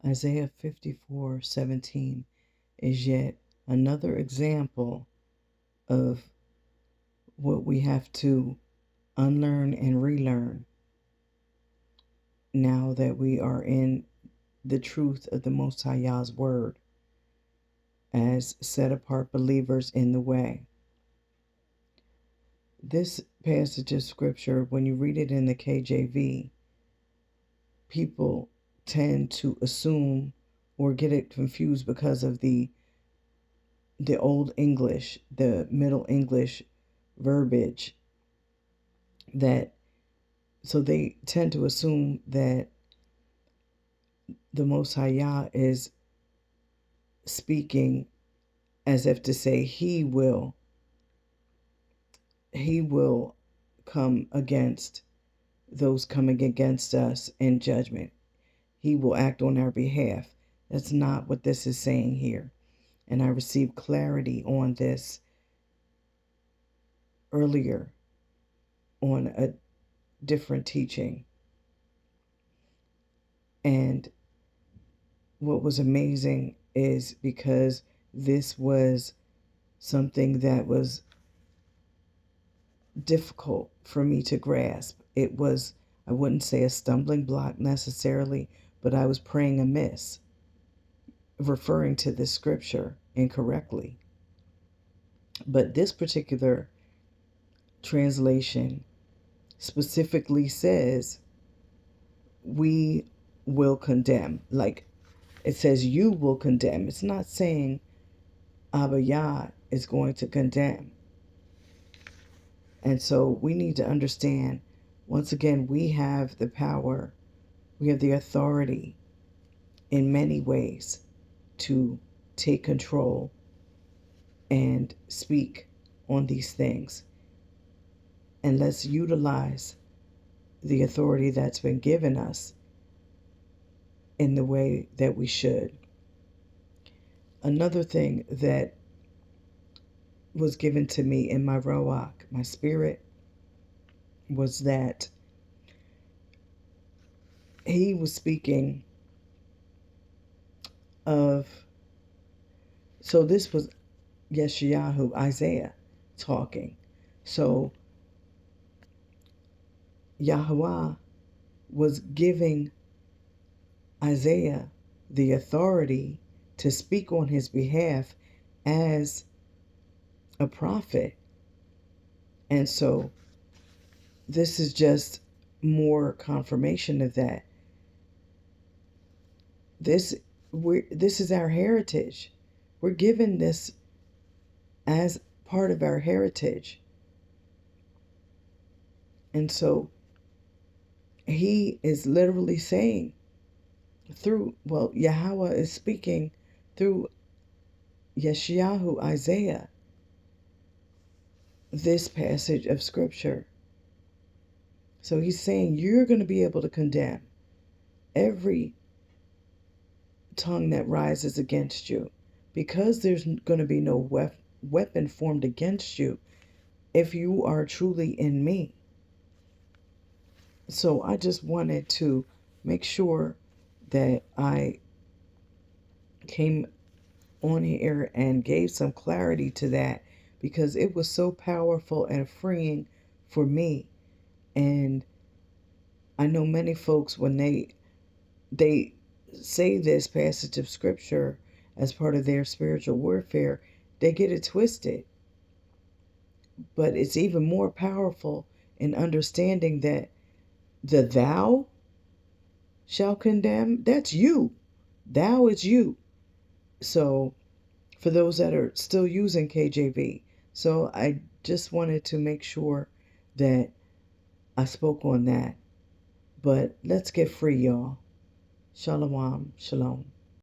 Isaiah 54:17 is yet another example of what we have to unlearn and relearn now that we are in the truth of the Most High Yah's word as set apart believers in the way. This passage of scripture, when you read it in the KJV, people tend to assume or get it confused because of the Old English, the Middle English verbiage, that so they tend to assume that the Most High Yah is speaking as if to say he will come against those coming against us in judgment. He will act on our behalf. That's not what this is saying here. And I received clarity on this earlier on a different teaching. And what was amazing is because this was something that was difficult for me to grasp. It was, I wouldn't say a stumbling block necessarily, but I was praying amiss, referring to this scripture incorrectly. But this particular translation specifically says, we will condemn. Like it says, you will condemn. It's not saying Abba Yah is going to condemn. And so we need to understand, once again, we have the power, we have the authority in many ways to take control and speak on these things. And let's utilize the authority that's been given us in the way that we should. Another thing that was given to me in my Ruach, my spirit, was that he was speaking of, so this was Yeshayahu, Isaiah, talking. So Yahweh was giving Isaiah the authority to speak on his behalf as a prophet. And so this is just more confirmation of that. This is our heritage. We're given this as part of our heritage. And so he is literally saying Yahweh is speaking through Yeshayahu, Isaiah, this passage of scripture. So he's saying you're going to be able to condemn every tongue that rises against you, because there's going to be no weapon formed against you if you are truly in me. So I just wanted to make sure that I came on here and gave some clarity to that, because it was so powerful and freeing for me. And I know many folks, when they say this passage of scripture as part of their spiritual warfare, they get it twisted. But it's even more powerful in understanding that the thou shall condemn, that's you. Thou is you. So for those that are still using KJV. So I just wanted to make sure that I spoke on that. But let's get free, y'all. Shalawam, shalom.